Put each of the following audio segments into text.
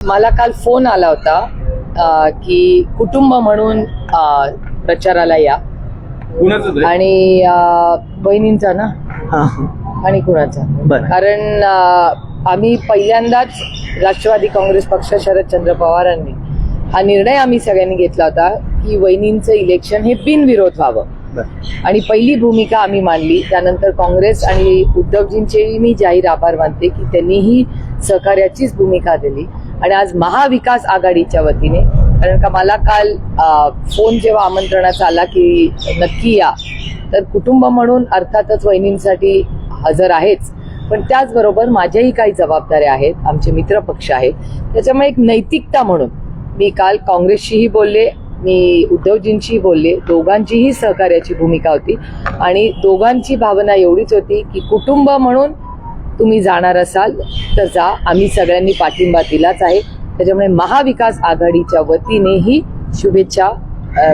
मला काल फोन आला होता की कुटुंब म्हणून प्रचाराला या. आणि बहिणींचा ना आणि कुणाचा, कारण आम्ही पहिल्यांदाच राष्ट्रवादी काँग्रेस पक्ष शरदचंद्र पवारांनी हा निर्णय आम्ही सगळ्यांनी घेतला होता की वहिनींचं इलेक्शन हे बिनविरोध व्हावं. आणि पहिली भूमिका आम्ही मांडली. त्यानंतर काँग्रेस आणि उद्धवजींचे मी जाहीर आभार मानते की त्यांनीही सहकार्याचीच भूमिका दिली. आणि आज महाविकास आघाडीच्या वतीने, कारण का मला काल फोन जेव्हा आमंत्रणाचा आला की नक्की या, तर कुटुंब म्हणून अर्थातच वहिनींसाठी हजर आहेच, पण त्याचबरोबर माझ्याही काही जबाबदाऱ्या आहेत, आमचे मित्रपक्ष आहेत. त्याच्यामुळे एक नैतिकता म्हणून मी काल काँग्रेसशीही बोलले, मी उद्धवजींशी बोलले. दोघांचीही सहकार्याची भूमिका होती आणि दोघांची भावना एवढीच होती की कुटुंब म्हणून तुम्ही जाणार असाल तर जा, आम्ही सगळ्यांनी पाठिंबा दिलाच आहे. त्याच्यामुळे महाविकास आघाडीच्या वतीनेही शुभेच्छा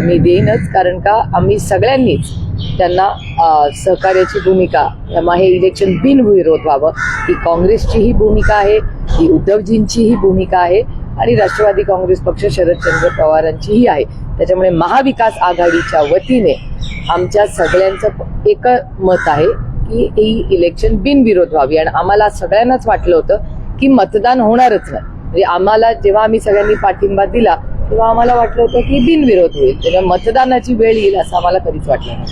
मी देईनच, कारण का आम्ही सगळ्यांनीच त्यांना सहकार्याची भूमिका, हे इलेक्शन बिनविरोध व्हावं ही काँग्रेसचीही भूमिका आहे, ही उद्धवजींचीही भूमिका आहे आणि राष्ट्रवादी काँग्रेस पक्ष शरदचंद्र पवारांचीही आहे. त्याच्यामुळे महाविकास आघाडीच्या वतीने आमच्या सगळ्यांचं एक मत आहे की ही इलेक्शन बिनविरोध व्हावी. आणि आम्हाला सगळ्यांनाच वाटलं होतं की मतदान होणारच नाही. म्हणजे आम्हाला जेव्हा आम्ही सगळ्यांनी पाठिंबा दिला तेव्हा आम्हाला वाटलं होतं की बिनविरोध होईल, तेव्हा मतदानाची वेळ येईल असं आम्हाला कधीच वाटलं नाही.